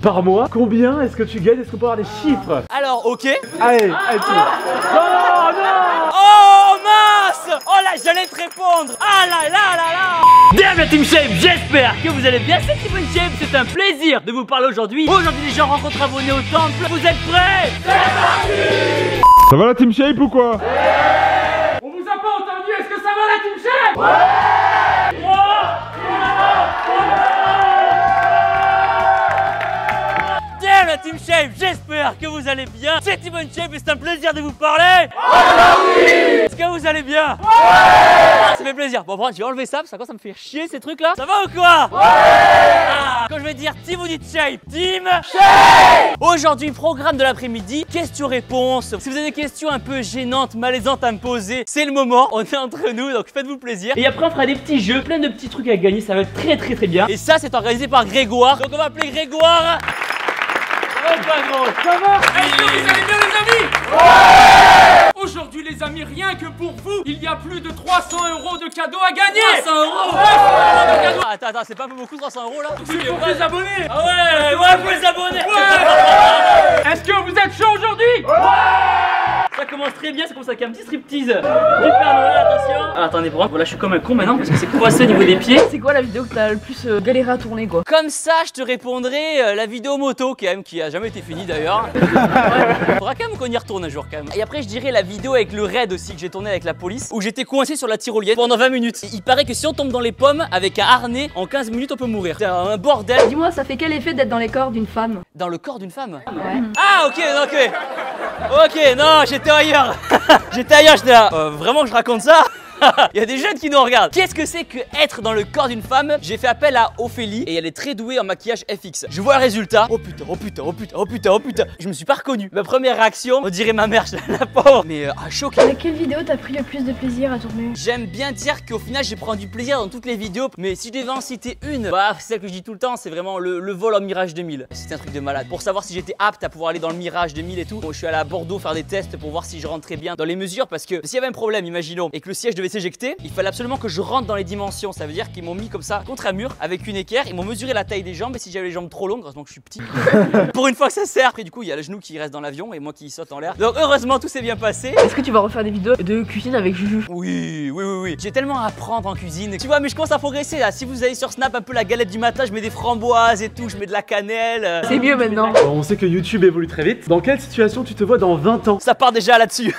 par mois. Combien est-ce que tu gagnes? Est-ce qu'on peut avoir des chiffres? Alors, ok. Allez, allez, non, non. Oh mince! Oh là, j'allais te répondre. Ah là là là là. Bienvenue Team Shape, j'espère que vous allez bien. C'est Team Shape, c'est un plaisir de vous parler aujourd'hui. Aujourd'hui, les gens rencontrent abonnés au temple. Vous êtes prêts? C'est parti! Ça va la Team Shape ou quoi? On vous a pas entendu, est-ce que ça va la Team Shape? Ouais! Bien la Team Shape, j'espère que vous allez bien. C'est Team Shape et c'est un plaisir de vous parler. Est-ce que vous allez bien? Ouais! Ça fait plaisir. Bon, je vais enlever ça parce que ça me fait chier ces trucs là. Ça va ou quoi? Ouais! Quand je vais dire Team, vous dites Shape. Team Shape. Aujourd'hui, programme de l'après-midi, questions-réponses. Si vous avez des questions un peu gênantes, malaisantes à me poser, c'est le moment. On est entre nous, donc faites-vous plaisir. Et après, on fera des petits jeux, plein de petits trucs à gagner. Ça va être très bien. Et ça, c'est organisé par Grégoire. Donc on va appeler Grégoire. Ça va pas gros? Ça va? Est-ce que vous allez bien les amis? Ouais! Aujourd'hui les amis, rien que pour vous, il y a plus de 300 € de cadeaux à gagner. 300 €. Attends, c'est pas un peu beaucoup 300 € là? C'est pour les abonnés. Ah ouais, pour les abonnés. Ouais. Est-ce que vous êtes chaud aujourd'hui? Ça commence très bien, ça commence avec un petit striptease du Père Noël, attention. Ah, attendez, pour moi, voilà, je suis comme un con maintenant parce que c'est coincé au niveau des pieds. C'est quoi la vidéo que t'as le plus galéré à tourner quoi? Comme ça, je te répondrai la vidéo moto qui a jamais été finie d'ailleurs. Faudra quand même qu'on y retourne un jour quand même. Et après, je dirais la vidéo avec le raid aussi que j'ai tourné avec la police où j'étais coincé sur la tyrolienne pendant 20 minutes. Et il paraît que si on tombe dans les pommes avec un harnais, en 15 minutes on peut mourir. C'est un bordel. Dis-moi, ça fait quel effet d'être dans les corps d'une femme? Dans le corps d'une femme? Ouais. Ah, ok, non, j'étais ailleurs. J'étais là. Vraiment que je raconte ça? Il y a des jeunes qui nous regardent. Qu'est-ce que c'est que être dans le corps d'une femme? J'ai fait appel à Ophélie et elle est très douée en maquillage FX. Je vois le résultat. Oh putain. Je me suis pas reconnu. Ma première réaction, on dirait ma mère, la pauvre. Mais choqué. Avec quelle vidéo t'as pris le plus de plaisir à tourner? J'aime bien dire qu'au final, j'ai pris du plaisir dans toutes les vidéos. Mais si je devais en citer une, bah, c'est celle que je dis tout le temps, c'est vraiment le vol en Mirage 2000. C'était un truc de malade. Pour savoir si j'étais apte à pouvoir aller dans le Mirage 2000 et tout, bon, je suis allé à Bordeaux faire des tests pour voir si je rentrais bien dans les mesures. Parce que s'il y avait un problème, imaginons, et que le siège devait s'éjecter, il fallait absolument que je rentre dans les dimensions. Ça veut dire qu'ils m'ont mis comme ça contre un mur avec une équerre. Ils m'ont mesuré la taille des jambes et si j'avais les jambes trop longues, heureusement que je suis petit. Pour une fois que ça sert. Après, du coup, il y a le genou qui reste dans l'avion et moi qui saute en l'air. Donc, heureusement, tout s'est bien passé. Est-ce que tu vas refaire des vidéos de cuisine avec Juju? Oui. J'ai tellement à apprendre en cuisine. Tu vois, mais je commence à progresser là. Si vous allez sur Snap un peu la galette du matin, je mets des framboises et tout, je mets de la cannelle. C'est mieux maintenant. On sait que YouTube évolue très vite. Dans quelle situation tu te vois dans 20 ans? Ça part déjà là-dessus.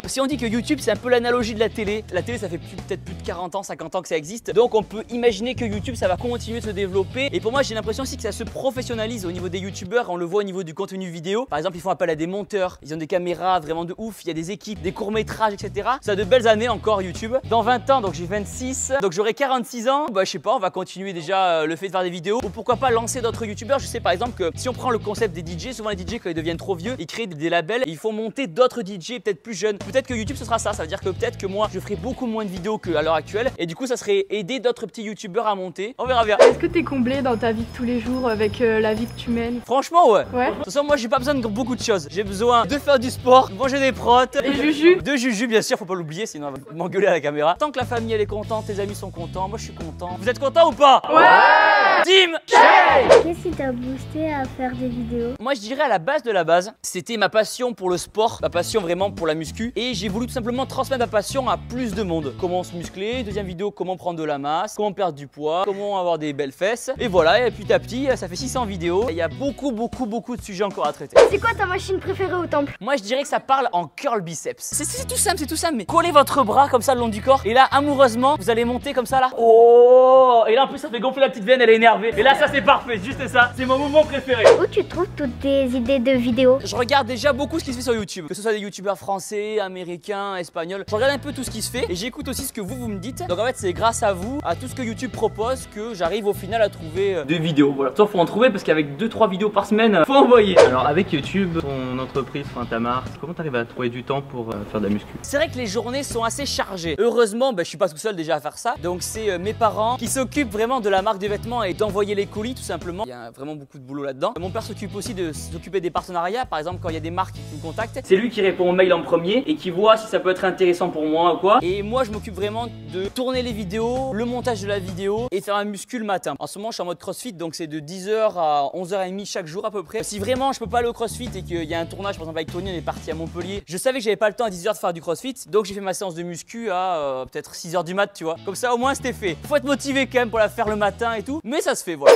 Si on dit que YouTube c'est un peu l'analogie de la télé ça fait peut-être plus de 40 ans, 50 ans que ça existe. Donc on peut imaginer que YouTube ça va continuer de se développer. Et pour moi j'ai l'impression aussi que ça se professionnalise au niveau des YouTubeurs. On le voit au niveau du contenu vidéo. Par exemple ils font appel à des monteurs, ils ont des caméras vraiment de ouf, il y a des équipes, des courts-métrages, etc. Ça a de belles années encore YouTube. Dans 20 ans, donc j'ai 26, donc j'aurai 46 ans. Bah je sais pas, on va continuer déjà le fait de faire des vidéos. Ou pourquoi pas lancer d'autres YouTubeurs. Je sais par exemple que si on prend le concept des DJ, souvent les DJ quand ils deviennent trop vieux, ils créent des labels et ils font monter d'autres DJ peut-être plus jeunes. Peut-être que YouTube ce sera ça, ça veut dire que peut-être que moi je ferai beaucoup moins de vidéos qu'à l'heure actuelle et du coup ça serait aider d'autres petits youtubeurs à monter. On verra bien. Est-ce que t'es comblé dans ta vie de tous les jours avec la vie que tu mènes? Franchement ouais. Ouais. De toute façon moi j'ai pas besoin de beaucoup de choses. J'ai besoin de faire du sport, de manger des protes. Et Juju? De Juju bien sûr, faut pas l'oublier sinon elle va m'engueuler à la caméra. Tant que la famille elle est contente, tes amis sont contents, moi je suis content. Vous êtes contents ou pas? Ouais. Team Shape. Qu'est-ce qui t'a boosté à faire des vidéos? Moi je dirais à la base de la base, c'était ma passion pour le sport, ma passion vraiment pour la muscu et j'ai voulu tout simplement transmettre ma passion à plus de monde. Comment se muscler, deuxième vidéo comment prendre de la masse, comment perdre du poids, comment avoir des belles fesses et voilà et petit à petit ça fait 600 vidéos et il y a beaucoup de sujets encore à traiter. C'est quoi ta machine préférée au temple? Moi je dirais que ça parle en curl biceps. C'est tout simple mais collez votre bras comme ça le long du corps et là amoureusement vous allez monter comme ça là. Oh et là en plus ça fait gonfler la petite veine, elle est énervée et là ça c'est parfait, juste ça, c'est mon mouvement préféré. Où tu trouves toutes tes idées de vidéos? Je regarde déjà beaucoup ce qui se fait sur YouTube, que ce soit des youtubeurs français, américains, espagnols. Je regarde un peu tout ce qui se fait et j'écoute aussi ce que vous me dites. Donc en fait c'est grâce à vous, à tout ce que YouTube propose que j'arrive au final à trouver des vidéos. Voilà, toi faut en trouver parce qu'avec 2-3 vidéos par semaine, faut envoyer. Alors avec YouTube, ton entreprise, ta marque, comment t'arrives à trouver du temps pour faire de la muscu? C'est vrai que les journées sont assez chargées. Heureusement, je suis pas tout seul déjà à faire ça. Donc c'est mes parents qui s'occupent vraiment de la marque de vêtements et d'envoyer les colis tout simplement. Il y a vraiment beaucoup de boulot là-dedans. Mon père s'occupe aussi de s'occuper des partenariats. Par exemple, quand il y a des marques qui me contactent, c'est lui qui répond aux mails en premier et qui voit si ça peut être intéressant pour moi ou quoi. Et moi, je m'occupe vraiment de tourner les vidéos, le montage de la vidéo et faire un muscu le matin. En ce moment, je suis en mode crossfit, donc c'est de 10h à 11h30 chaque jour à peu près. Si vraiment je peux pas aller au crossfit et qu'il y a un tournage, par exemple avec Tony, on est parti à Montpellier, je savais que j'avais pas le temps à 10h de faire du crossfit, donc j'ai fait ma séance de muscu à peut-être 6h du mat, tu vois. Comme ça, au moins, c'était fait. Faut être motivé quand même pour la faire le matin et tout, mais ça se fait, voilà.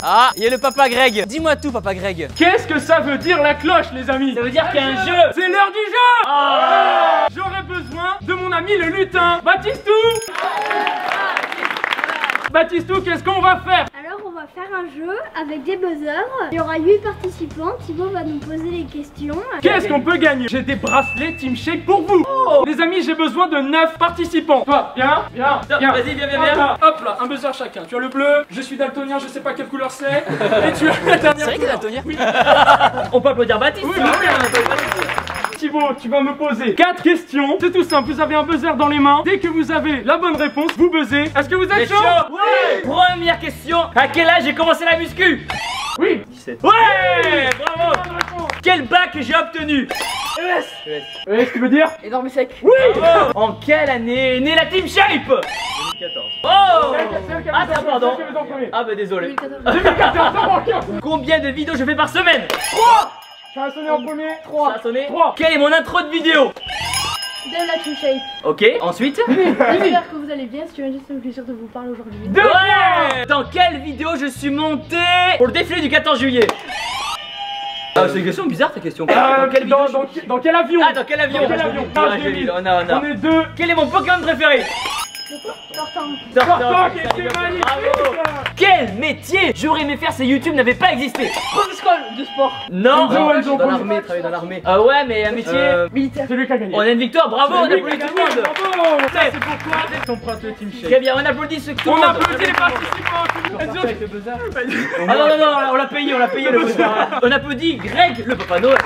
Ah, il y a le papa Greg. Dis-moi tout, papa Greg. Qu'est-ce que ça veut dire la cloche, les amis? Ça veut dire qu'il y a un jeu. C'est l'heure du jeu. J'aurais besoin de mon ami le lutin, Baptistou. Baptistou, qu'est-ce qu'on va faire? Alors on va faire un jeu avec des buzzers. Il y aura 8 participants. Thibaut va nous poser les questions. Qu'est-ce qu'on peut gagner? J'ai des bracelets Team Shake pour vous. Les amis, j'ai besoin de 9 participants. Toi, viens. Vas-y, viens. Hop là, un buzzer chacun. Tu as le bleu, je suis daltonien, je sais pas quelle couleur c'est. Et tu as la dernière. C'est vrai qu'il est daltonien. Oui. On peut applaudir Baptiste. Oui, Thibaut, tu vas me poser 4 questions. C'est tout simple, vous avez un buzzer dans les mains. Dès que vous avez la bonne réponse, vous buzzez. Est-ce que vous êtes chaud? Ouais. Première question. À quel âge j'ai commencé la muscu? Oui. 17. Ouais. Bravo. Quel bac j'ai obtenu? ES, tu veux dire? Énorme et sec. Oui. En quelle année est née la Team Shape? 2014. Oh. Ah, pardon. C'est en premier. Ah bah désolé. 2014. Combien de vidéos je fais par semaine? 3. Ça a sonné en premier. 3. Ça a sonné. 3. Quelle est mon intro de vidéo? De la Team Shape. Ok, ensuite. J'espère que vous allez bien. Si tu veux, je suis plaisir de vous parler aujourd'hui. Ouais. Dans quelle vidéo je suis monté pour le défilé du 14 juillet? Ah, c'est une question bizarre ta question. Dans quel avion? Dans quel avion? Dans quel avion? Ah, je l'ai. On est 2. Quel est mon Pokémon préféré? Tortank, c'est magnifique. Bravo. Quel métier j'aurais aimé faire si YouTube n'avait pas existé? Professeur de sport. Non. Enzo, Dans l'armée, travailler dans l'armée. Ah ouais, mais un métier Militaire. C'est lui qui a gagné. On a une victoire, bravo, on applaudit tout le monde. Bravo. Ça c'est pour toi. Ton bracelet Team Shake. Très bien, on applaudit ceux qui On applaudit les participants. Enzo. Ah non, on l'a payé le buzzer. On applaudit Greg, le Papa Noël.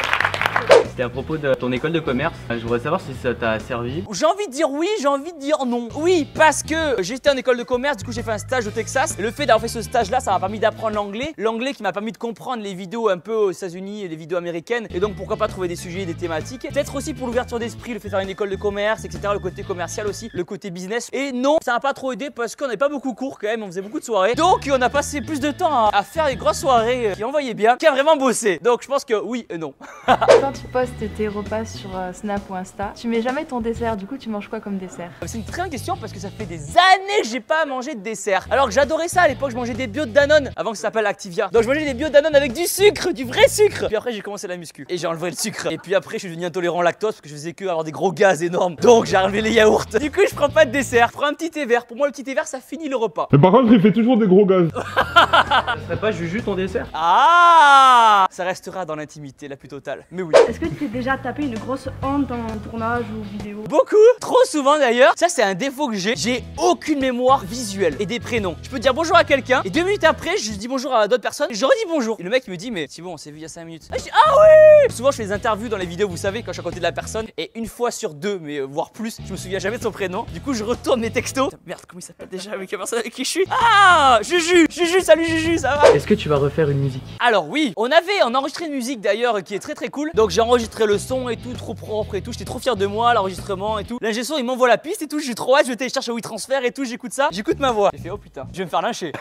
C'était à propos de ton école de commerce. Je voudrais savoir si ça t'a servi. J'ai envie de dire oui, j'ai envie de dire non. Oui, parce que j'étais en école de commerce, du coup j'ai fait un stage au Texas. Et le fait d'avoir fait ce stage-là, ça m'a permis d'apprendre l'anglais. L'anglais qui m'a permis de comprendre les vidéos un peu aux États-Unis et les vidéos américaines. Et donc pourquoi pas trouver des sujets, des thématiques. Peut-être aussi pour l'ouverture d'esprit, le fait de faire une école de commerce, etc. Le côté commercial aussi, le côté business. Et non, ça m'a pas trop aidé parce qu'on n'avait pas beaucoup cours quand même, on faisait beaucoup de soirées. Donc on a passé plus de temps à faire des grosses soirées qui envoyaient bien, qu'à vraiment bosser. Donc je pense que oui et non. Quand tu postes tes repas sur Snap ou Insta, tu mets jamais ton dessert, du coup tu manges quoi comme dessert? C'est une très bonne question parce que ça fait des années que j'ai pas mangé de dessert. Alors que j'adorais ça à l'époque, je mangeais des bio de Danone avant que ça s'appelle Activia. Donc je mangeais des bio de Danone avec du sucre, du vrai sucre. Puis après j'ai commencé la muscu et j'ai enlevé le sucre. Et puis après je suis devenu intolérant au lactose parce que je faisais que avoir des gros gaz énormes. Donc j'ai enlevé les yaourts. Du coup je prends pas de dessert, je prends un petit thé vert. Pour moi le petit thé vert ça finit le repas. Mais par contre il fait toujours des gros gaz. Ça serait pas Juju ton dessert? Ah, ça restera dans l'intimité la plus totale. Mais oui. Est-ce que tu t'es déjà tapé une grosse honte dans un tournage ou vidéo? Beaucoup, trop souvent d'ailleurs. Ça c'est un défaut que j'ai aucune mémoire visuelle et des prénoms. Je peux dire bonjour à quelqu'un et 2 minutes après je dis bonjour à d'autres personnes et je redis bonjour. Et le mec me dit mais c'est bon on s'est vu il y a 5 minutes. Ah, je dis ah oui. Souvent je fais des interviews dans les vidéos vous savez quand je suis à côté de la personne et une fois sur 2 mais voire plus je me souviens jamais de son prénom. Du coup je retourne mes textos. Merde comment il s'appelle déjà avec la personne avec qui je suis? Ah Juju, salut Juju, ça va? Est-ce que tu vas refaire une musique? Alors oui, on a enregistré une musique d'ailleurs qui est très cool. Donc j'ai enregistré le son et tout, trop propre et tout. J'étais trop fier de moi, l'enregistrement et tout. L'ingé son il m'envoie la piste et tout, je suis trop hâte, je télécharge au WeTransfer et tout, j'écoute ça, j'écoute ma voix. J'ai fait oh putain, je vais me faire lyncher.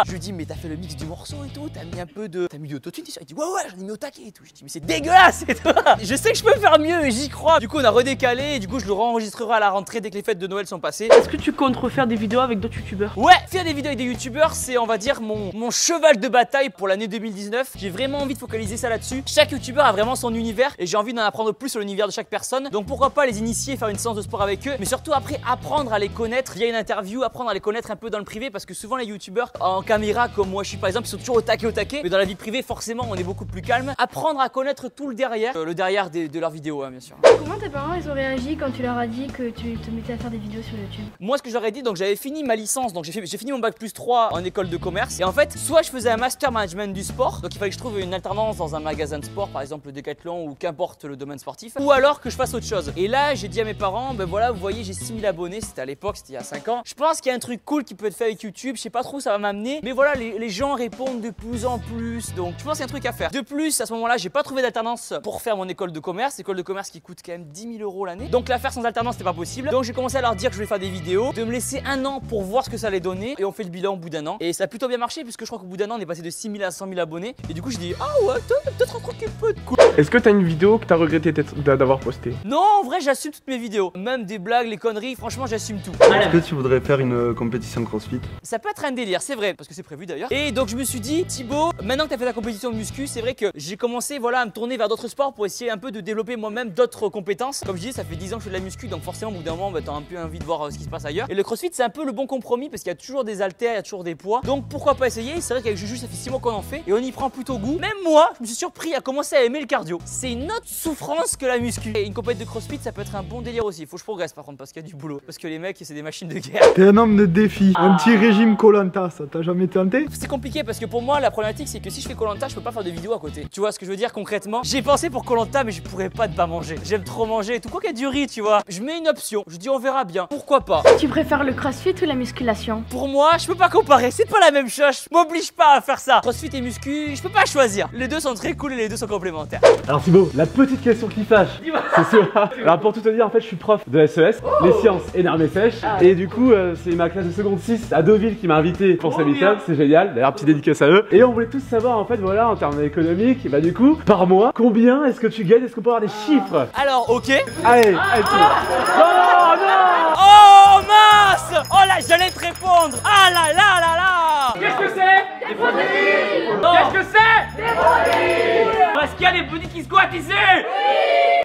Je lui dis mais t'as fait le mix du morceau et tout, t'as mis un peu de. T'as mis de autotune, il dit ouais j'en ai mis au taquet et tout. Je dis mais c'est dégueulasse et tout. Je sais que je peux faire mieux et j'y crois. Du coup on a redécalé et du coup je le enregistrerai à la rentrée dès que les fêtes de Noël sont passées. Est-ce que tu comptes refaire des vidéos avec d'autres youtubeurs? Ouais, faire des vidéos avec des youtubeurs c'est on va dire mon cheval de bataille pour l'année 2019. J'ai vraiment envie de focaliser ça là-dessus. Chaque youtubeur a vraiment son univers et j'ai envie d'en apprendre plus sur l'univers de chaque personne. Donc pourquoi pas les initier, faire une séance de sport avec eux, mais surtout après apprendre à les connaître via une interview, apprendre à les connaître un peu dans le privé parce que souvent les youtubeurs en caméra comme moi je suis par exemple, ils sont toujours au taquet, mais dans la vie privée forcément on est beaucoup plus calme. Apprendre à connaître tout le derrière de leurs vidéos hein, bien sûr. Comment tes parents ils ont réagi quand tu leur as dit que tu te mettais à faire des vidéos sur YouTube? Moi ce que j'aurais dit, donc j'avais fini ma licence, donc j'ai fini mon bac+3 en école de commerce et en En fait, soit je faisais un master management du sport, donc il fallait que je trouve une alternance dans un magasin de sport, par exemple le Decathlon ou qu'importe le domaine sportif, ou alors que je fasse autre chose. Et là, j'ai dit à mes parents, ben voilà, vous voyez, j'ai 6000 abonnés, c'était à l'époque, c'était il y a 5 ans. Je pense qu'il y a un truc cool qui peut être fait avec YouTube, je sais pas trop où ça va m'amener, mais voilà, les gens répondent de plus en plus, donc je pense qu'il y a un truc à faire. De plus, à ce moment-là, j'ai pas trouvé d'alternance pour faire mon école de commerce qui coûte quand même 10 000 € l'année. Donc la faire sans alternance, c'était pas possible. Donc j'ai commencé à leur dire que je voulais faire des vidéos, de me laisser un an pour voir ce que ça allait donner, et on fait le bilan au bout d'un an. Et ça a plutôt bien marché, puisque je crois qu'au bout d'un an, on est passé de 6 000 à 100 000 abonnés. Et du coup, je dis, ah ouais, peut-être un truc qui peut être cool. Est-ce que t'as une vidéo que t'as regretté d'avoir postée? Non, en vrai, j'assume toutes mes vidéos. Même des blagues, les conneries, franchement, j'assume tout. Est-ce que tu voudrais faire une compétition CrossFit? Ça peut être un délire, c'est vrai, parce que c'est prévu d'ailleurs. Et donc, je me suis dit, Thibaut, maintenant que t'as fait ta compétition de muscu, c'est vrai que j'ai commencé voilà, à me tourner vers d'autres sports pour essayer un peu de développer moi-même d'autres compétences. Comme je dis, ça fait 10 ans que je fais de la muscu, donc forcément, au bout d'un moment, bah, t'as un peu envie de voir ce qui se passe ailleurs. Et le CrossFit, c'est un peu le bon compromis parce qu'il y a toujours des haltères, il y a toujours des poids. Donc, pourquoi pas essayer? C'est vrai qu'avec Juju, ça fait 6 mois qu'on en fait et on y prend plutôt goût. Même moi, je me suis surpris à commencer à aimer le cardio. C'est une autre souffrance que la muscu. Et une compétition de CrossFit, ça peut être un bon délire aussi. Faut que je progresse par contre parce qu'il y a du boulot. Parce que les mecs, c'est des machines de guerre. T'es un homme de défi. Un petit régime Koh-Lanta, ça t'a jamais tenté? C'est compliqué parce que pour moi, la problématique, c'est que si je fais Koh-Lanta, je peux pas faire de vidéo à côté. Tu vois ce que je veux dire concrètement? J'ai pensé pour Koh-Lanta, mais je pourrais pas de pas manger. J'aime trop manger et tout. Quoi qu'il y a du riz, tu vois. Je mets une option. Je dis, on verra bien. Pourquoi pas? Tu préfères le crossfit ou la musculation? Pour moi, je peux pas comparer. C'est pas la même chose. Je m'oblige pas à faire ça. CrossFit et muscu, je peux pas choisir. Les deux sont très cool et les deux sont complémentaires. Alors Thibaut, la petite question qui fâche, c'est sûr. Alors pour tout te dire, en fait, je suis prof de SES, les sciences énormes et sèches. Et du coup, c'est ma classe de seconde 6 à Deauville qui m'a invité pour cette émission. C'est génial. D'ailleurs, petite dédicace à eux. Et on voulait tous savoir, en fait, voilà, en termes économiques, bah du coup, par mois, combien est-ce que tu gagnes? Est-ce qu'on peut avoir des chiffres? Alors, ok. Allez, allez, non, non. Oh mince! Oh là, j'allais te répondre. Ah là là là là! Qu'est-ce que c'est? Des protéines. Qu'est-ce que c'est? Des protéines. Parce qu'il y a des petits qui squattent ici.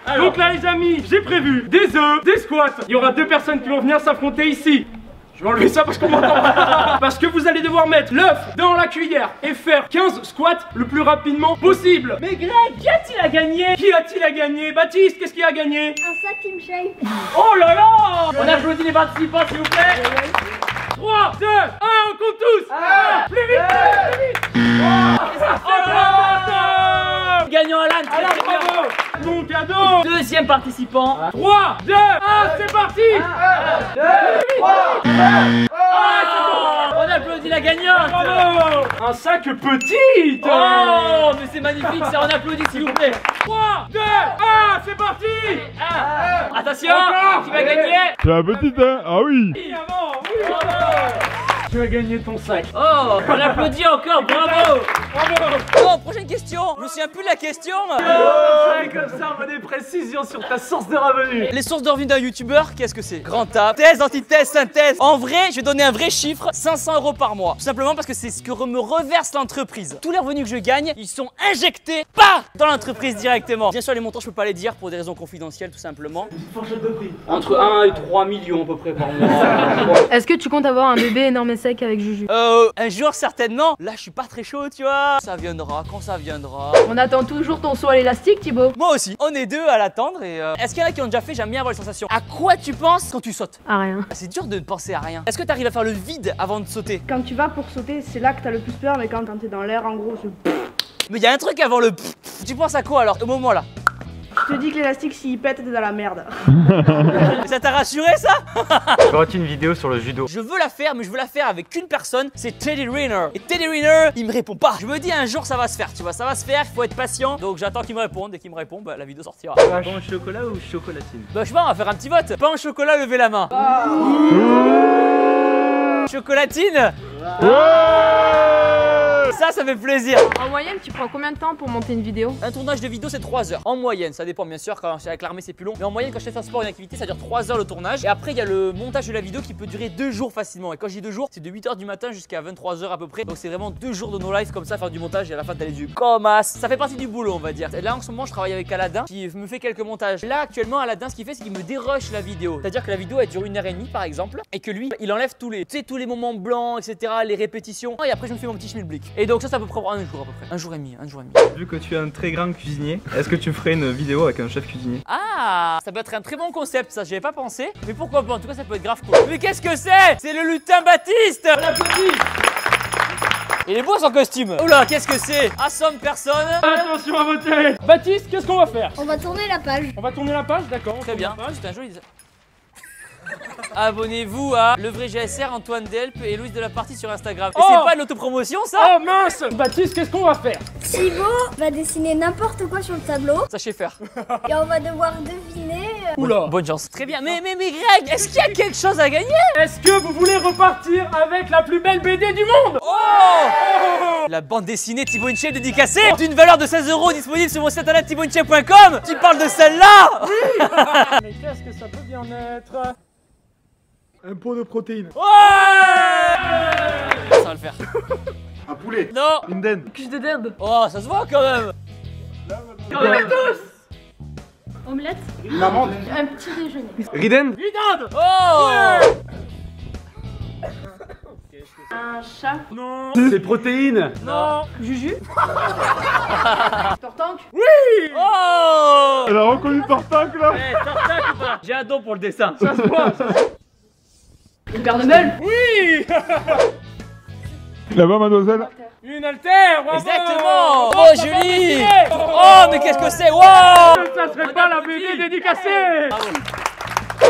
Alors, donc là les amis, j'ai prévu des œufs, des squats. Il y aura 2 personnes qui vont venir s'affronter ici. Je vais enlever ça parce qu'on m'entend pas. Parce que vous allez devoir mettre l'œuf dans la cuillère et faire 15 squats le plus rapidement possible. Mais Greg, qui a-t-il à gagner? Qui a-t-il à gagner? Baptiste, qu'est-ce qu'il a gagné? Un sac Team Shape. Oh là là! On applaudit les participants s'il vous plaît. 3, 2, 1, on compte tous. Plus vite, plus vite. Oh là là! Gagnant Alan, Alors bravo! Mon cadeau! deuxième participant. 3, 2, 1, c'est parti! 2, 3, On applaudit la gagnante. bravo! Un sac petit! Oh, mais c'est magnifique, ça on applaudit s'il vous plaît. 3, 2, 1, c'est parti! Attention, Encore. qui va gagner? C'est un petit, hein? Ah oui! Oui, avant, oui! Tu as gagné ton sac. Oh, on applaudit encore, bravo. Bravo! Bon, prochaine question. Je me souviens plus de la question. Comme ça, on a des précisions sur ta source de revenus. Les sources de revenus d'un youtubeur, qu'est-ce que c'est? Grand A, thèse, antithèse, synthèse. En vrai, je vais donner un vrai chiffre, 500 € par mois. Tout simplement parce que c'est ce que me reverse l'entreprise. Tous les revenus que je gagne, ils sont injectés, pas dans l'entreprise directement. Bien sûr, les montants, je peux pas les dire pour des raisons confidentielles, tout simplement. Fourchette de prix. Entre 1 et 3 millions à peu près par mois. Est-ce que tu comptes avoir un bébé énorme et sec avec Juju? Un jour certainement. Là, je suis pas très chaud, tu vois. Ça viendra quand ça viendra. On attend toujours ton saut à l'élastique, Thibaut. Moi aussi. On est deux à l'attendre et est-ce qu'il y en a qui ont déjà fait? J'aime bien avoir les sensations. À quoi tu penses quand tu sautes? Ah, rien. C'est dur de ne penser à rien. Est-ce que tu arrives à faire le vide avant de sauter? Quand tu vas pour sauter, c'est là que t'as le plus peur, mais quand t'es dans l'air, en gros, c'est... Mais il y a un truc avant le. Tu penses à quoi alors au moment là? Je te dis que l'élastique, s'il pète, t'es dans la merde. Ça t'a rassuré ça? Je ferai une vidéo sur le judo. Je veux la faire, mais je veux la faire avec une personne, c'est Teddy Riner. Et Teddy Riner, il me répond pas. Je me dis un jour ça va se faire, tu vois, ça va se faire, il faut être patient. Donc j'attends qu'il me réponde, dès qu'il me répond, bah la vidéo sortira. Pain au chocolat ou chocolatine? Bah je sais pas, on va faire un petit vote. Pain au chocolat, levez la main. Chocolatine? Ça fait plaisir. En moyenne, tu prends combien de temps pour monter une vidéo? Un tournage de vidéo c'est 3 heures en moyenne, ça dépend bien sûr, quand c'est avec l'armée c'est plus long. Mais en moyenne quand je fais un sport, une activité, ça dure 3 heures le tournage. Et après il y a le montage de la vidéo qui peut durer 2 jours facilement. Et quand je dis 2 jours, c'est de 8 h du matin jusqu'à 23 h à peu près. Donc c'est vraiment 2 jours de no life comme ça, faire du montage et à la fin t'as les yeux comme as. Ça fait partie du boulot on va dire. Et là en ce moment je travaille avec Aladdin qui me fait quelques montages. Là actuellement Aladdin ce qu'il fait c'est qu'il me dérush la vidéo. C'est à dire que la vidéo elle dure 1h30 par exemple. Et que lui il enlève tous les moments blancs etc, les répétitions. Et après je me fais mon petit schmilblick. Et donc ça peut prendre un jour à peu près. Un jour et demi. Vu que tu es un très grand cuisinier, est-ce que tu ferais une vidéo avec un chef cuisinier? Ah, ça peut être un très bon concept, ça j'y avais pas pensé. Mais pourquoi pas, en tout cas ça peut être grave cool. Mais qu'est-ce que c'est? C'est le lutin Baptiste. Il est beau son costume. Oula, qu'est-ce que c'est? Assomme personne. Attention à voter. Baptiste, qu'est-ce qu'on va faire? On va tourner la page. On va tourner la page, d'accord. Très bien, c'est un joli. Abonnez-vous à Le Vrai GSR, Antoine Delp et Louise de la Partie sur Instagram. Et c'est pas de l'autopromotion ça? Oh mince! Baptiste, qu'est-ce qu'on va faire? Thibaut va dessiner n'importe quoi sur le tableau. Sachez faire. Et on va devoir deviner. Oula! Bonne chance. Très bien. Mais Greg, est-ce qu'il y a quelque chose à gagner? Est-ce que vous voulez repartir avec la plus belle BD du monde? Oh! La bande dessinée Thibaut InShape dédicacée d'une valeur de 16 € disponible sur mon site internet thibautInShape.com. Tu parles de celle-là? Oui. Mais qu'est-ce que ça peut bien être? Un pot de protéines. Ouais! Ça va le faire. Un poulet. Non. Une dinde. Cuisse de dinde. Oh, ça se voit quand même. Omelette. Une amande. Un petit déjeuner. Riden. Lidande. Oh! Un chat. Non. C'est protéines. Non. Juju. Tortank. Oh! Elle a reconnu Tortank là. Eh, Tortank ou pas? J'ai un don pour le dessin. Ça se voit. Une paire de meules. Oui. Là-bas, mademoiselle. Une altère. Bravo. Exactement. Oh, ça va joli. dessiner. Oh, mais qu'est-ce que c'est? Wow! Ça serait pas la BD dédicacée. Bravo.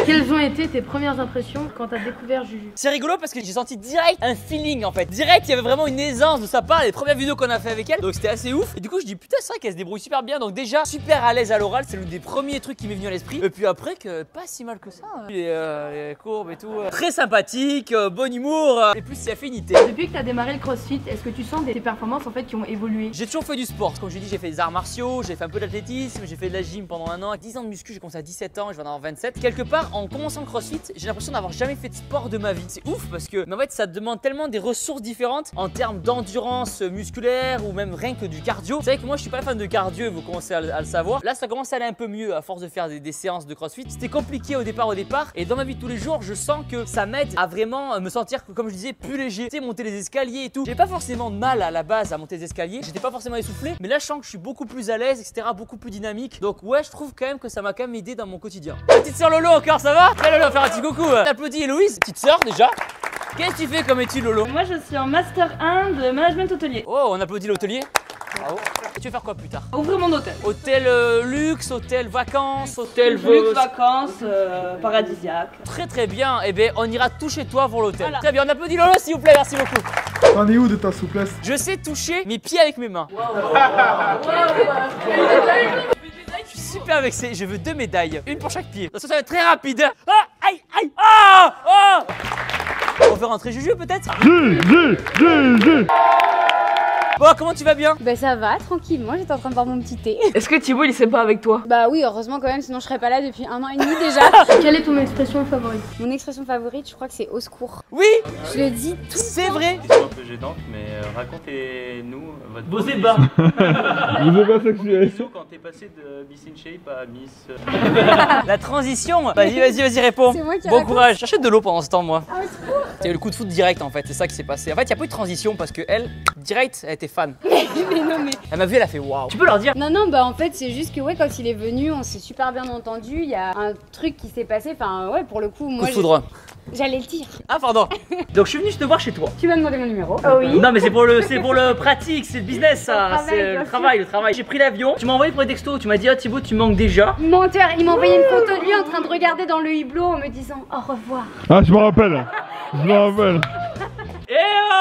Quelles ont été tes premières impressions quand t'as découvert Juju? C'est rigolo parce que j'ai senti direct un feeling en fait. Direct, il y avait vraiment une aisance de sa part, les premières vidéos qu'on a fait avec elle. Donc c'était assez ouf. Et du coup, je dis putain, c'est vrai qu'elle se débrouille super bien. Donc déjà, super à l'aise à l'oral, c'est l'un des premiers trucs qui m'est venu à l'esprit. Et puis après, que pas si mal que ça. Les courbes et tout. Très sympathique, bon humour. Et plus c'est affinité. Depuis que t'as démarré le CrossFit, est-ce que tu sens tes performances en fait qui ont évolué? J'ai toujours fait du sport. Comme je l'ai dit, j'ai fait des arts martiaux, j'ai fait un peu d'athlétisme, j'ai fait de la gym pendant un an. 10 ans de muscu, j'ai commencé à 17 ans et je vais en avoir 27. Quelque part, en commençant le CrossFit, j'ai l'impression d'avoir jamais fait de sport de ma vie. C'est ouf parce que, mais en fait, ça demande tellement des ressources différentes en termes d'endurance musculaire ou même rien que du cardio. C'est vrai que moi, je suis pas fan de cardio, vous commencez à le savoir. Là, ça commence à aller un peu mieux à force de faire des séances de CrossFit. C'était compliqué au départ. Et dans ma vie de tous les jours, je sens que ça m'aide à vraiment me sentir, comme je disais, plus léger. Tu sais, monter les escaliers et tout. J'ai pas forcément de mal à la base à monter les escaliers. J'étais pas forcément essoufflé, mais là, je sens que je suis beaucoup plus à l'aise, etc. Beaucoup plus dynamique. Donc, ouais, je trouve quand même que ça m'a quand même aidé dans mon quotidien. Petite sœur Lolo encore, ça va? Allez, Lolo, faire un petit coucou. T'applaudis Héloïse, petite sœur déjà. Qu'est-ce que tu fais comme étude, Lolo? Moi je suis en Master 1 de management hôtelier. Oh, on applaudit l'hôtelier. Bravo. Et tu veux faire quoi plus tard? Ouvrir mon hôtel. Hôtel luxe, hôtel vacances, hôtel Luxe, vacances, paradisiaque. Très très bien. Eh bien, on ira tout chez toi pour l'hôtel. Voilà. Très bien, on applaudit Lolo s'il vous plaît, merci beaucoup. T'en es où de ta souplesse? Je sais toucher mes pieds avec mes mains. Je suis super vexé, je veux 2 médailles, une pour chaque pied. De toute façon, ça va être très rapide. Ah, aïe, aïe, ah, ah. On fait rentrer Juju peut-être? Juju. Bon, comment tu vas bien? Bah ça va, tranquillement, j'étais en train de boire mon petit thé. Est-ce que Thibaut il serait pas avec toi? Bah oui, heureusement quand même, sinon je serais pas là depuis 1 an et demi déjà. Quelle est ton expression favorite? Mon expression favorite, je crois que c'est au secours. Oui, Je le dis tout. c'est vrai. C'est un peu gênante, mais racontez-nous votre Vos ébats. Vous êtes pas sexuel. quand t'es passé de Miss InShape à Miss. La transition. Vas-y, réponds. C'est moi qui Bon raconte. courage. J'achète de l'eau pendant ce temps, moi. Ah, au secours. C'est le coup de foot direct en fait, c'est ça qui s'est passé. En fait, il n'y a pas eu de transition parce que elle, direct, elle était fan. Mais non mais... Elle m'a vu, elle a fait waouh. Tu peux leur dire? Non, bah en fait c'est juste que ouais, quand il est venu, on s'est super bien entendu. Il y a un truc qui s'est passé, enfin ouais, pour le coup, Coup moi de foudre. j'allais le dire. Ah pardon. Donc je suis venu te voir chez toi. Tu m'as demandé mon numéro. Oh oui. Non mais c'est pour le pratique, c'est le business ça, travail, c'est bien le sûr. travail. J'ai pris l'avion, tu m'as envoyé pour les textos, tu m'as dit ah Thibaut tu manques déjà. Menteur, il m'a envoyé une photo de lui en train de regarder dans le hublot en me disant au revoir. Ah, je me rappelle. Eh oh.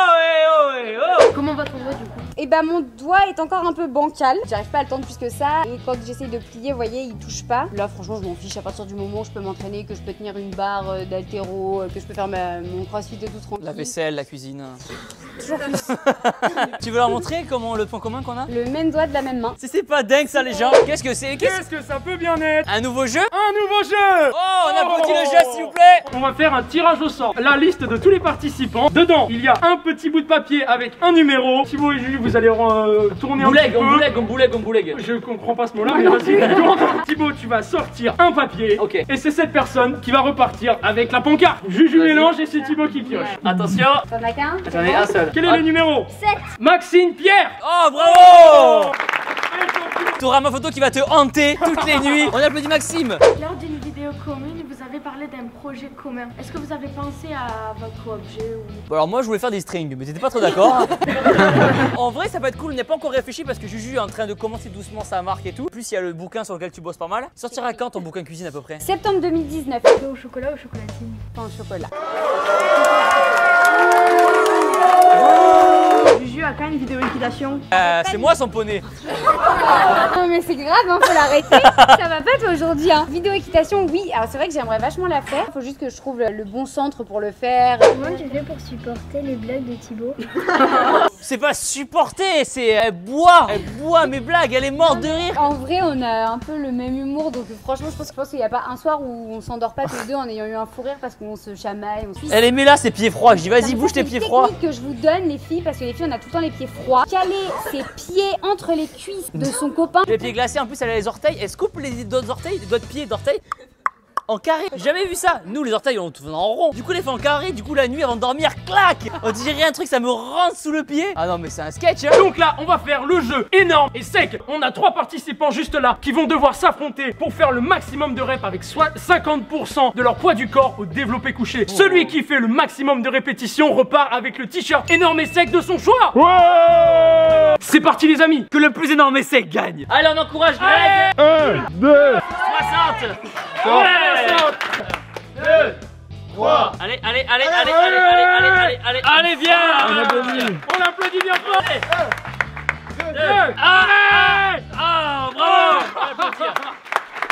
Comment va ton doigt du coup? Et bah mon doigt est encore un peu bancal, j'arrive pas à le tendre plus que ça. Et quand j'essaye de plier, vous voyez, il touche pas. Là franchement je m'en fiche à partir du moment où je peux m'entraîner, que je peux tenir une barre d'haltéro, que je peux faire mon crossfit et tout tranquille. La vaisselle, la cuisine. Toujours plus. Tu veux leur montrer comment le point commun qu'on a? Le même doigt de la même main. C'est pas dingue ça les gens. Qu'est-ce que c'est? Qu'est-ce que ça peut bien être? Un nouveau jeu? Un nouveau jeu! Oh, on applaudit le jeu s'il vous plaît. On va faire un tirage au sort. La liste de tous les participants. Dedans, il y a un petit bout de papier avec un numéro. Thibaut et Juju, vous allez tourner un petit peu. Gomboulègue. Je comprends pas ce mot-là, mais vas-y, d'accord. Thibaut, tu vas sortir un papier. Ok. Et c'est cette personne qui va repartir avec la pancarte. Juju mélange et c'est Thibaut qui pioche. Attention. T'en as qu'un? J'en ai un seul. Quel est le numéro? 7. Maxime Pierre. Oh bravo. T'auras ma photo qui va te hanter toutes les nuits. On applaudit Maxime. Lors d'une vidéo commune, vous avez avez parlé d'un projet commun. Est-ce que vous avez pensé à votre objet ou... Bon, alors moi je voulais faire des strings, mais t'étais pas trop d'accord. En vrai ça peut être cool, on n'est pas encore réfléchi parce que Juju est en train de commencer doucement sa marque et tout. En plus il y a le bouquin sur lequel tu bosses pas mal. Sortira quand ton bouquin cuisine à peu près? Septembre 2019. Au chocolat ou chocolatine? Pain au chocolat. Juju a quand même une vidéo liquidation. C'est moi son poney. Non mais c'est grave, hein, faut l'arrêter. Ça va pas toi aujourd'hui, hein. Vidéo équitation, oui. Alors c'est vrai que j'aimerais vachement la faire. Faut juste que je trouve le bon centre pour le faire. Comment tu fais pour supporter les blagues de Thibaut? C'est pas supporter, c'est elle boit mes blagues, elle est morte de rire. En vrai, on a un peu le même humour, donc franchement, je pense qu'il n'y a pas un soir où on s'endort pas tous les deux en ayant eu un fou rire parce qu'on se chamaille, on se... Elle aimait là ses pieds froids, je dis vas-y bouge tes pieds froids. C'est une technique que je vous donne les filles, parce que les filles on a tout le temps les pieds froids. Caler ses pieds entre les cuisses de son copain. Les pieds glacés, en plus elle a les orteils, elle se coupe les doigts d'orteils, les doigts de pied d'orteils en carré. J'ai jamais vu ça. Nous les orteils on tourne en rond. Du coup les fait en carré, du coup la nuit avant de dormir, clac. On dirait un truc, ça me rentre sous le pied. Ah non mais c'est un sketch hein. Donc là, on va faire le jeu énorme et sec. On a 3 participants juste là qui vont devoir s'affronter pour faire le maximum de reps avec soit 50% de leur poids du corps au développé couché. Celui qui fait le maximum de répétitions repart avec le t-shirt énorme et sec de son choix. Ouais, c'est parti les amis. Que le plus énorme et sec gagne. Allez on encourage Greg. 1, 2, 60. Ouais. 2, 3. Allez, allez, viens. On applaudit bien fort. Allez. Ah, bravo.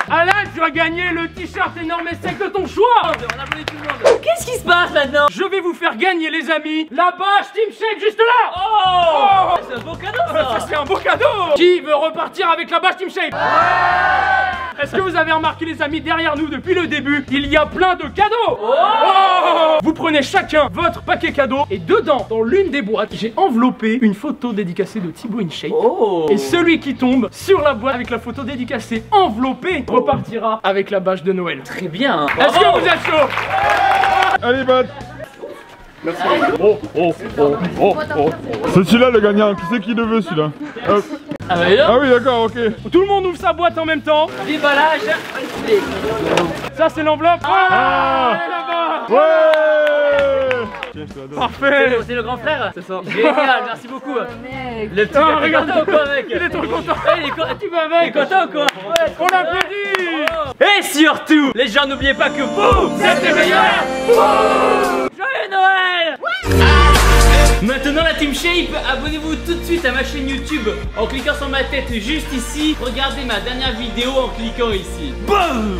Alan, tu as gagné le t-shirt énorme et sec de ton choix. On applaudit tout le monde. Qu'est-ce qui se passe maintenant? Je vais vous faire gagner les amis la bâche Team Shape juste là. Oh, c'est un beau cadeau ça. Ça c'est un beau cadeau. Qui veut repartir avec la bâche Team Shape? Est-ce que vous avez remarqué les amis, derrière nous depuis le début, il y a plein de cadeaux. Vous prenez chacun votre paquet cadeau et dedans, dans l'une des boîtes, j'ai enveloppé une photo dédicacée de Thibaut InShape. Et celui qui tombe sur la boîte avec la photo dédicacée enveloppée repartira avec la bâche de Noël. Très bien. Est-ce que vous êtes chaud? allez, Bat. Merci. C'est celui-là le gagnant. Qui c'est qui le veut celui-là? Ah oui, d'accord, ok. Tout le monde ouvre sa boîte en même temps. Déballage. Ça c'est l'enveloppe. Ah. Ouais. Parfait. C'est le grand frère. C'est ça. Génial, merci beaucoup. Le petit Ah, regarde, content ou quoi mec? il est trop content. Tu vas avec? Il est content ou quoi? On applaudit. Et surtout, les gens n'oubliez pas que vous, C'est les meilleurs. Joyeux Noël. Maintenant la Team Shape, abonnez-vous tout de suite à ma chaîne YouTube en cliquant sur ma tête juste ici. Regardez ma dernière vidéo en cliquant ici. Boum.